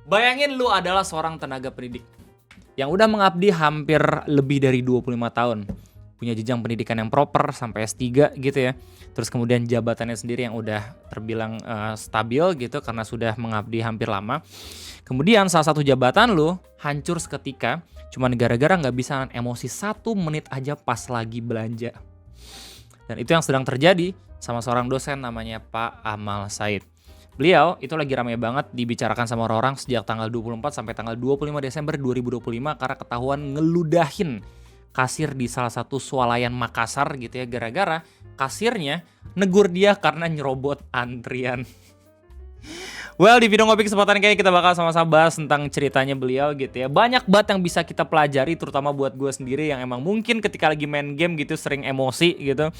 Bayangin lu adalah seorang tenaga pendidik yang udah mengabdi hampir lebih dari 25 tahun. Punya jenjang pendidikan yang proper sampai S3 gitu ya. Terus kemudian jabatannya sendiri yang udah terbilang stabil gitu karena sudah mengabdi hampir lama. Kemudian salah satu jabatan lu hancur seketika cuman gara-gara nggak bisa nahan emosi 1 menit aja pas lagi belanja. Dan itu yang sedang terjadi sama seorang dosen namanya Pak Amal Said. Beliau itu lagi rame banget dibicarakan sama orang-orang sejak tanggal 24 sampai tanggal 25 Desember 2025 karena ketahuan ngeludahin kasir di salah satu swalayan Makassar gitu ya, gara-gara kasirnya negur dia karena nyerobot antrian. Well, di video ngopi kesempatan kali kita bakal sama-sama bahas tentang ceritanya beliau gitu ya. Banyak banget yang bisa kita pelajari, terutama buat gue sendiri yang emang mungkin ketika lagi main game gitu sering emosi gitu.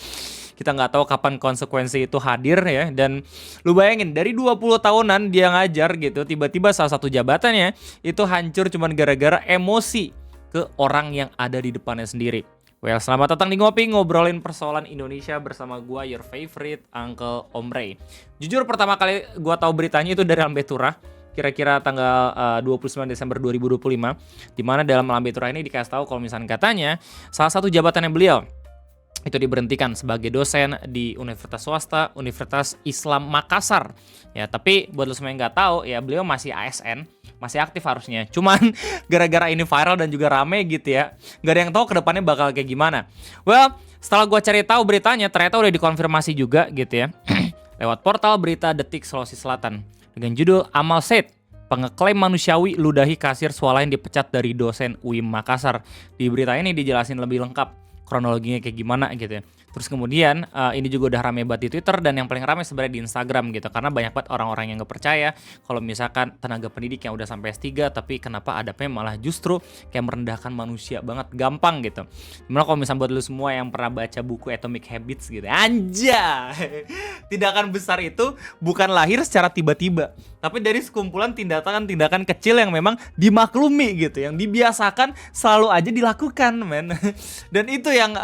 Kita nggak tahu kapan konsekuensi itu hadir ya. Dan lu bayangin dari 20 tahunan dia ngajar gitu, tiba-tiba salah satu jabatannya itu hancur cuman gara-gara emosi ke orang yang ada di depannya sendiri. Well, selamat datang di Ngopi, ngobrolin persoalan Indonesia bersama gua, your favorite Uncle Om Ray. Jujur pertama kali gua tahu beritanya itu dari Lambe Turah, kira-kira tanggal 29 Desember 2025, di mana dalam Lambe Turah ini dikasih tahu kalau misalnya katanya salah satu jabatannya beliau itu diberhentikan sebagai dosen di Universitas Swasta, Universitas Islam Makassar. Ya, tapi buat lo semua yang nggak tahu, ya beliau masih ASN, masih aktif harusnya. Cuman gara-gara ini viral dan juga rame gitu ya, nggak ada yang tahu kedepannya bakal kayak gimana. Well, setelah gue cari tahu beritanya, ternyata udah dikonfirmasi juga gitu ya, lewat portal berita Detik Sulawesi Selatan dengan judul Amal Said, pengeklaim manusiawi ludahi kasir swalayan dipecat dari dosen UIM Makassar. Di berita ini dijelasin lebih lengkap kronologinya kayak gimana gitu ya. Terus kemudian ini juga udah rame banget di Twitter dan yang paling rame sebenarnya di Instagram gitu. Karena banyak banget orang-orang yang gak percaya kalau misalkan tenaga pendidik yang udah sampai S3 tapi kenapa adabnya malah justru kayak merendahkan manusia banget, gampang gitu. Gimana kalau misalnya buat lu semua yang pernah baca buku Atomic Habits gitu. Anjay! Tindakan besar itu bukan lahir secara tiba-tiba, tapi dari sekumpulan tindakan-tindakan kecil yang memang dimaklumi gitu, yang dibiasakan selalu aja dilakukan, men. Dan itu yang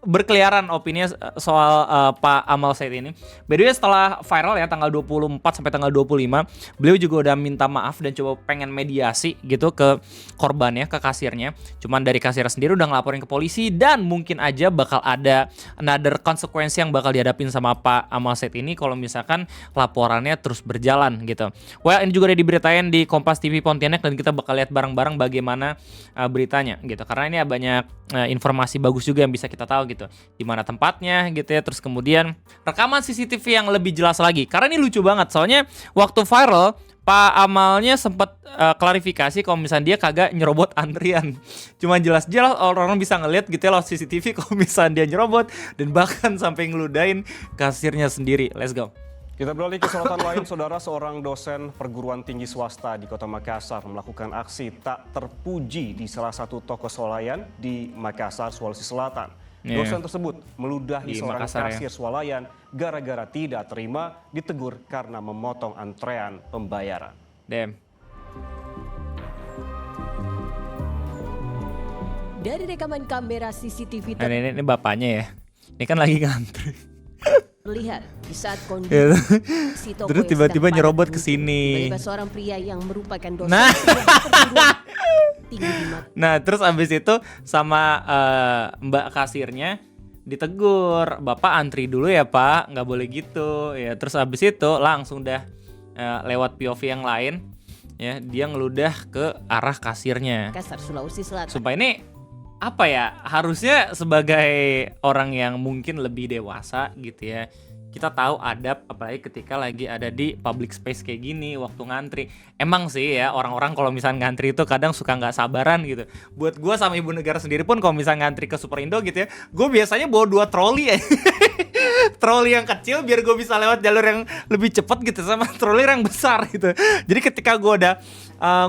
berkeliaran opini soal Pak Amal Said ini. By the way, setelah viral ya tanggal 24 sampai tanggal 25, beliau juga udah minta maaf dan coba pengen mediasi gitu ke korbannya, ke kasirnya. Cuman dari kasir sendiri udah ngelaporin ke polisi dan mungkin aja bakal ada another konsekuensi yang bakal dihadapin sama Pak Amal Said ini kalau misalkan laporannya terus berjalan gitu. Well, ini juga udah diberitain di Kompas TV Pontianak dan kita bakal lihat bareng-bareng bagaimana beritanya gitu. Karena ini banyak informasi bagus juga yang bisa kita tahu gitu, di mana tempatnya gitu ya. Terus kemudian rekaman CCTV yang lebih jelas lagi. Karena ini lucu banget, soalnya waktu viral Pak Amalnya sempat klarifikasi kalau misalnya dia kagak nyerobot antrian. Cuma jelas-jelas orang-orang bisa ngeliat gitu ya lewat CCTV kalau misalnya dia nyerobot dan bahkan sampai ngeludain kasirnya sendiri. Let's go. Kita beralih ke sorotan lain, saudara. Seorang dosen perguruan tinggi swasta di Kota Makassar melakukan aksi tak terpuji di salah satu toko swalayan di Makassar, Sulawesi Selatan. Dosen tersebut meludahi seorang kasir swalayan gara-gara tidak terima ditegur karena memotong antrean pembayaran. Damn. Dari rekaman kamera CCTV Ini bapaknya ya. Ini kan lagi ngantri. Terlihat di saat kondisi toko terus tiba-tiba nyerobot ke sini. Tiba-tiba seorang pria yang merupakan dosen tinggi di mata. Nah, terus abis itu sama mbak kasirnya ditegur, "Bapak antri dulu ya Pak, nggak boleh gitu." Ya, terus abis itu langsung dah lewat POV yang lain, ya dia ngeludah ke arah kasirnya. Makassar, Sulawesi Selatan. Sumpah ini apa ya, harusnya sebagai orang yang mungkin lebih dewasa gitu ya, kita tahu adab apalagi ketika lagi ada di public space kayak gini waktu ngantri. Emang sih ya orang-orang kalau misalnya ngantri itu kadang suka nggak sabaran gitu. Buat gue sama ibu negara sendiri pun kalau misalnya ngantri ke Superindo gitu ya, gue biasanya bawa 2 troli ya. Troli yang kecil biar gue bisa lewat jalur yang lebih cepat gitu sama troli yang besar gitu. Jadi ketika gue udah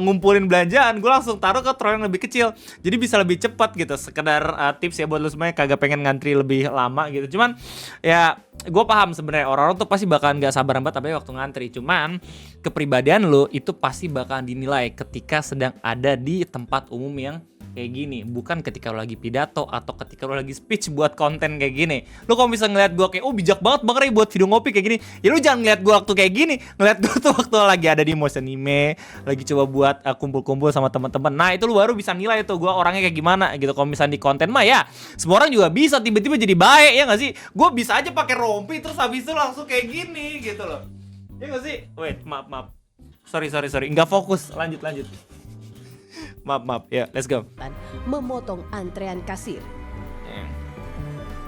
ngumpulin belanjaan, gue langsung taruh ke troli yang lebih kecil. Jadi bisa lebih cepat gitu. Sekedar tips ya buat lu semuanya kagak pengen ngantri lebih lama gitu. Cuman ya gue paham sebenarnya orang-orang tuh pasti bakalan gak sabaran banget apalagi waktu ngantri. Cuman kepribadian lu itu pasti bakalan dinilai ketika sedang ada di tempat umum yang kayak gini, bukan ketika lo lagi pidato atau ketika lo lagi speech buat konten kayak gini. Lo kalau bisa ngeliat gue kayak, oh bijak banget Bang Ray buat video ngopi kayak gini, ya lo jangan ngeliat gue waktu kayak gini, ngeliat gue tuh waktu lagi ada di motion anime, lagi coba buat kumpul-kumpul sama teman-teman. Nah itu lo baru bisa nilai tuh gue orangnya kayak gimana gitu. Kalau misalnya di konten mah ya semua orang juga bisa tiba-tiba jadi baik, ya nggak sih? Gue bisa aja pakai rompi terus habis itu langsung kayak gini gitu loh, ya nggak sih? Wait, maaf. Sorry, nggak fokus. Lanjut. Maaf, ya, let's go. memotong antrean kasir.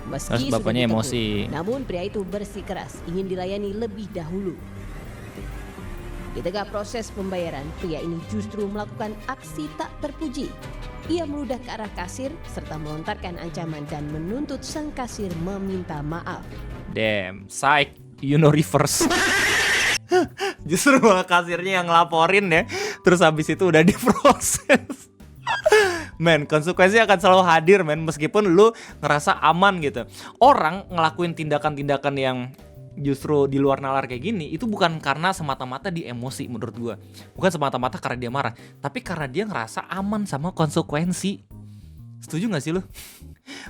Terus Meski sudah bapaknya ditegur, emosi. namun pria itu bersikeras ingin dilayani lebih dahulu. Di tengah proses pembayaran, pria ini justru melakukan aksi tak terpuji. Ia meludah ke arah kasir serta melontarkan ancaman dan menuntut sang kasir meminta maaf. Damn, psych, reverse. Justru malah kasirnya yang ngelaporin ya. Terus habis itu udah diproses. Men, konsekuensi akan selalu hadir men, meskipun lu ngerasa aman gitu. Orang ngelakuin tindakan-tindakan yang justru di luar nalar kayak gini, itu bukan karena semata-mata dia emosi menurut gua. Bukan semata-mata karena dia marah, tapi karena dia ngerasa aman sama konsekuensi. Setuju gak sih lu?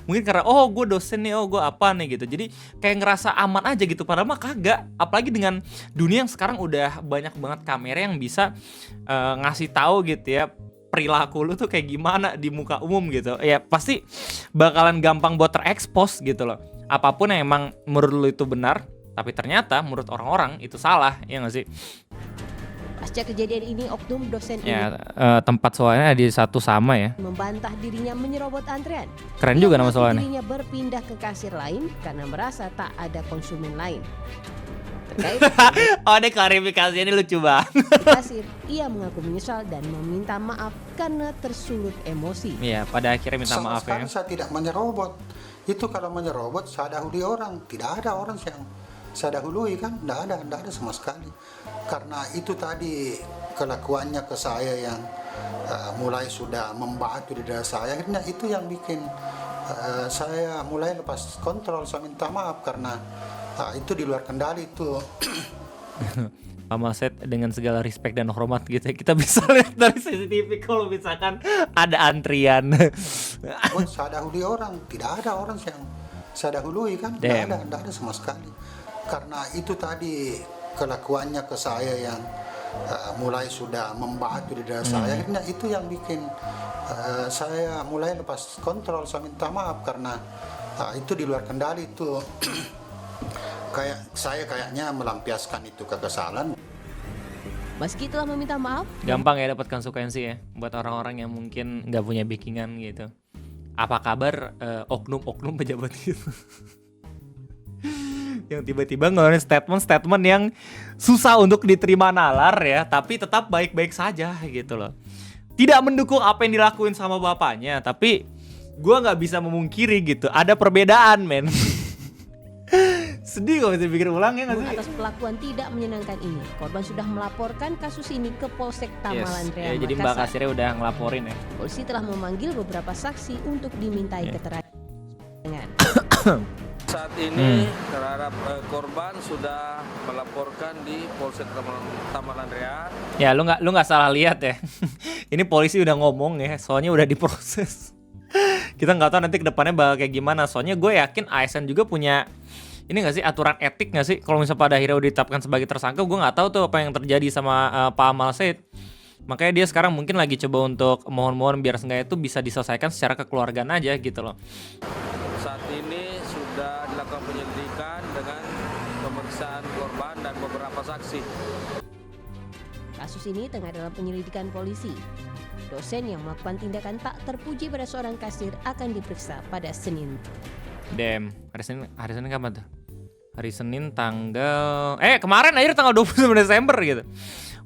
Mungkin karena gue dosen nih, gue apa nih gitu. Jadi kayak ngerasa aman aja gitu, padahal mah kagak. Apalagi dengan dunia yang sekarang udah banyak banget kamera yang bisa ngasih tahu gitu ya perilaku lu tuh kayak gimana di muka umum gitu. Ya pasti bakalan gampang buat terekspos gitu loh. Apapun yang emang menurut lu itu benar, tapi ternyata menurut orang-orang itu salah, ya gak sih? Pasca kejadian ini, oknum dosen ini Ya tempat soalnya di satu sama ya. membantah dirinya menyerobot antrean. Keren Ia juga nama mengaku soalnya. dirinya berpindah ke kasir lain karena merasa tak ada konsumen lain. Terkait Oh, ada klarifikasi ini lucu banget. di kasir, ia mengaku menyesal dan meminta maaf karena tersulut emosi. Iya, pada akhirnya minta Sama maaf sekali ya. saya tidak menyerobot. Itu kalau menyerobot saya dahului orang. Tidak ada orang yang saya dahului kan. Tidak ada sama sekali. Karena itu tadi kelakuannya ke saya yang mulai sudah membatu di dada saya. Akhirnya itu yang bikin saya mulai lepas kontrol. Saya minta maaf karena itu di luar kendali itu. Pak Malset dengan segala respect dan hormat gitu ya, kita bisa lihat dari CCTV kalau misalkan ada antrian. Saya dahului orang. Tidak ada orang yang saya dahului kan. Damn. Tidak ada sama sekali. Karena itu tadi kelakuannya ke saya yang mulai sudah membatu di dada saya. Akhirnya itu yang bikin saya mulai lepas kontrol. Saya minta maaf karena itu di luar kendali itu. Kayaknya melampiaskan itu kekesalan. Meski telah meminta maaf, Gampang ya dapat konsekuensi ya buat orang-orang yang mungkin nggak punya backingan gitu. Apa kabar oknum-oknum pejabat itu? Yang tiba-tiba ngeluarin statement yang susah untuk diterima nalar ya, tapi tetap baik-baik saja gitu loh. Tidak mendukung apa yang dilakuin sama bapaknya, tapi gua nggak bisa memungkiri gitu, ada perbedaan men. Sedih kalau bisa pikir ulang ya nggak sih? atas perlakuan tidak menyenangkan ini, korban sudah melaporkan kasus ini ke Polsek Tamalandrea, Ya, jadi Mbak Makassar. Kasirnya udah ngelaporin ya. Polisi telah memanggil beberapa saksi untuk dimintai keterangan. Saat ini terhadap korban sudah melaporkan di Polsek Tamalandrea. Ya lu nggak salah lihat ya. Ini polisi udah ngomong ya, soalnya udah diproses. Kita nggak tahu nanti kedepannya bakal kayak gimana. Soalnya gue yakin ASN juga punya ini nggak sih aturan etik nggak sih? Kalau misalnya pada akhirnya udah ditetapkan sebagai tersangka, gue nggak tahu tuh apa yang terjadi sama Pak Amal Said. Makanya dia sekarang mungkin lagi coba untuk mohon-mohon biar seenggaknya itu bisa diselesaikan secara kekeluargaan aja gitu loh. Saat ini sudah dilakukan penyelidikan dengan pemeriksaan korban dan beberapa saksi. Kasus ini tengah dalam penyelidikan polisi. Dosen yang melakukan tindakan tak terpuji pada seorang kasir akan diperiksa pada Senin. Damn, hari Senin kapan tuh? Hari Senin tanggal kemarin akhir tanggal 29 Desember gitu.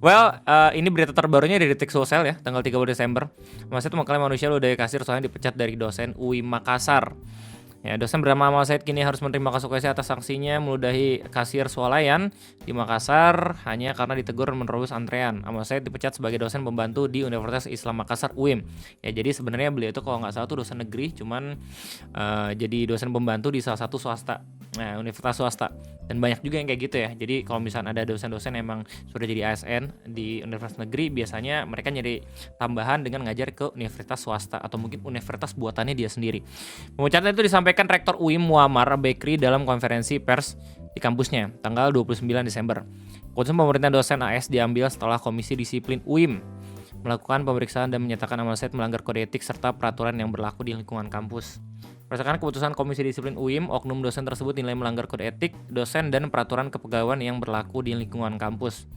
Well, ini berita terbarunya dari Detik Sosial ya, tanggal 30 Desember. Maksudnya itu makanya manusia lu dari kasir soalnya dipecat dari dosen UI Makassar. Ya, dosen bernama Amal Said kini harus menerima konsekuensi atas sanksinya meludahi kasir swalayan di Makassar hanya karena ditegur menerobos antrean. Amal Said dipecat sebagai dosen pembantu di Universitas Islam Makassar UIM. Ya, jadi sebenarnya beliau itu kalau nggak salah tuh dosen negeri, cuman jadi dosen pembantu di salah satu swasta Nah, universitas swasta. Dan banyak juga yang kayak gitu ya. Jadi kalau misalnya ada dosen-dosen emang sudah jadi ASN di universitas negeri, biasanya mereka nyari tambahan dengan ngajar ke universitas swasta atau mungkin universitas buatannya dia sendiri. Pemecatan itu disampaikan Rektor UIM Muammar Bekri dalam konferensi pers di kampusnya tanggal 29 Desember. Keputusan pemberhentian dosen AS diambil setelah Komisi Disiplin UIM melakukan pemeriksaan dan menyatakan Amal Said melanggar kode etik serta peraturan yang berlaku di lingkungan kampus. Berdasarkan keputusan Komisi Disiplin UIM, oknum dosen tersebut dinilai melanggar kode etik dosen dan peraturan kepegawaian yang berlaku di lingkungan kampus.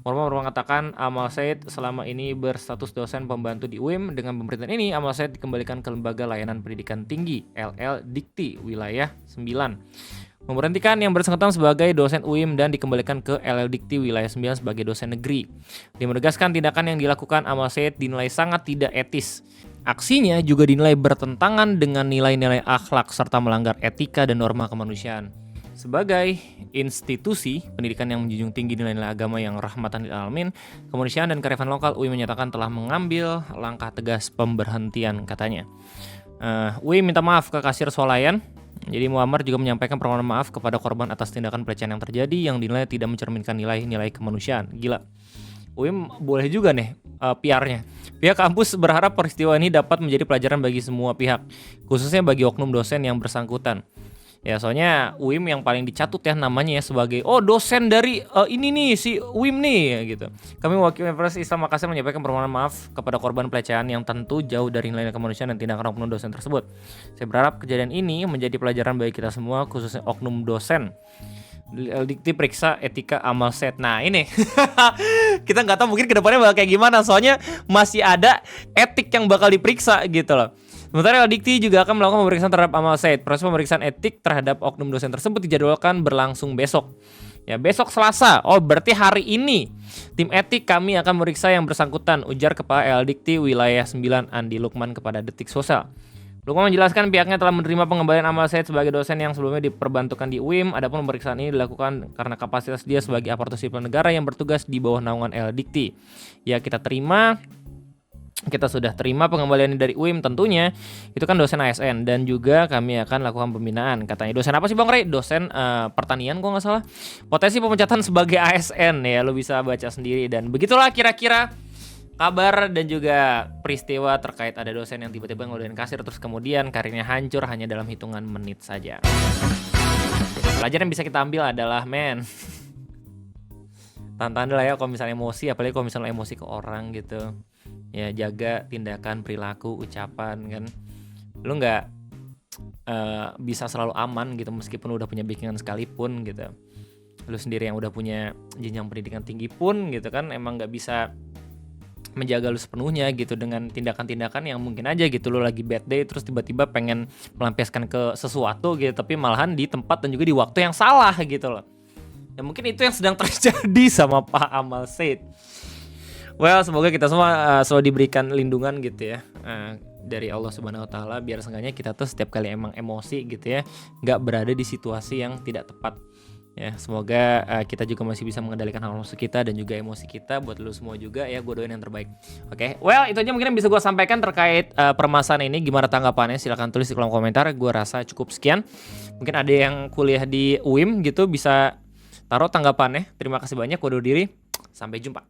Muammar mengatakan Amal Said selama ini berstatus dosen pembantu di UIM. Dengan pemberhentian ini, Amal Said dikembalikan ke Lembaga Layanan Pendidikan Tinggi LL Dikti Wilayah 9. Memberhentikan yang bersangkutan sebagai dosen UIM dan dikembalikan ke LL Dikti Wilayah 9 sebagai dosen negeri. Dia menegaskan tindakan yang dilakukan Amal Said dinilai sangat tidak etis. Aksinya juga dinilai bertentangan dengan nilai-nilai akhlak serta melanggar etika dan norma kemanusiaan. Sebagai institusi pendidikan yang menjunjung tinggi nilai-nilai agama yang rahmatan lil alamin, kemanusiaan dan kearifan lokal, UIM menyatakan telah mengambil langkah tegas pemberhentian, katanya. UIM minta maaf ke kasir swalayan. Jadi Muammar juga menyampaikan permohonan maaf kepada korban atas tindakan pelecehan yang terjadi yang dinilai tidak mencerminkan nilai-nilai kemanusiaan. Gila. UIM boleh juga nih PR-nya. Pihak kampus berharap peristiwa ini dapat menjadi pelajaran bagi semua pihak, khususnya bagi oknum dosen yang bersangkutan. Ya, soalnya UIM yang paling dicatut ya namanya ya sebagai dosen dari ini nih si UIM nih ya, gitu. Kami mewakili Universitas Islam Makassar menyampaikan permohonan maaf kepada korban pelecehan yang tentu jauh dari nilai kemanusiaan dan tindakan oknum dosen tersebut. Saya berharap kejadian ini menjadi pelajaran bagi kita semua, khususnya oknum dosen. Dikti periksa etika Amal Said. Nah ini kita nggak tahu mungkin kedepannya bakal kayak gimana, soalnya masih ada etik yang bakal diperiksa gitu loh. Sementara Dikti juga akan melakukan pemeriksaan terhadap Amal Said. Proses pemeriksaan etik terhadap oknum dosen tersebut dijadwalkan berlangsung besok. Ya, besok Selasa. Oh, berarti hari ini tim etik kami akan memeriksa yang bersangkutan, ujar Kepala LL Dikti Wilayah 9 Andi Lukman kepada Detik Sosial. Lukman menjelaskan pihaknya telah menerima pengembalian Amal Said sebagai dosen yang sebelumnya diperbantukan di UIM. Adapun pemeriksaan ini dilakukan karena kapasitas dia sebagai aparatur sipil negara yang bertugas di bawah naungan LL Dikti. Ya, kita sudah terima pengembalian dari UIM tentunya. Itu kan dosen ASN dan juga kami akan lakukan pembinaan. Katanya dosen apa sih Bang Ray? Dosen pertanian kok nggak salah. Potensi pemecatan sebagai ASN ya, lo bisa baca sendiri. Dan begitulah kira-kira kabar dan juga peristiwa terkait ada dosen yang tiba-tiba ngeludahin kasir terus kemudian karirnya hancur hanya dalam hitungan menit saja. Pelajaran yang bisa kita ambil adalah tahan-tahan lah ya kalau misalnya emosi, apalagi kalau misalnya emosi ke orang gitu. Ya jaga tindakan, perilaku, ucapan kan. Lu nggak bisa selalu aman gitu meskipun udah punya backingan sekalipun gitu. Lu sendiri yang udah punya jenjang pendidikan tinggi pun gitu kan emang nggak bisa menjaga lu sepenuhnya gitu dengan tindakan-tindakan yang mungkin aja gitu lu lagi bad day terus tiba-tiba pengen melampiaskan ke sesuatu gitu tapi malahan di tempat dan juga di waktu yang salah gitu loh. Ya mungkin itu yang sedang terjadi sama Pak Amal Said. Well, semoga kita semua selalu diberikan lindungan gitu ya dari Allah Subhanahu Wa Taala biar seenggaknya kita tuh setiap kali emang emosi gitu ya nggak berada di situasi yang tidak tepat. Ya, semoga kita juga masih bisa mengendalikan hawa nafsu kita dan juga emosi kita. Buat lu semua juga ya, gue doain yang terbaik. Oke, well itu aja mungkin yang bisa gue sampaikan terkait permasalahan ini. Gimana tanggapannya? Silahkan tulis di kolom komentar. Gue rasa cukup sekian. Mungkin ada yang kuliah di UIM gitu bisa taruh tanggapannya. Terima kasih banyak. Gue undur diri. Sampai jumpa.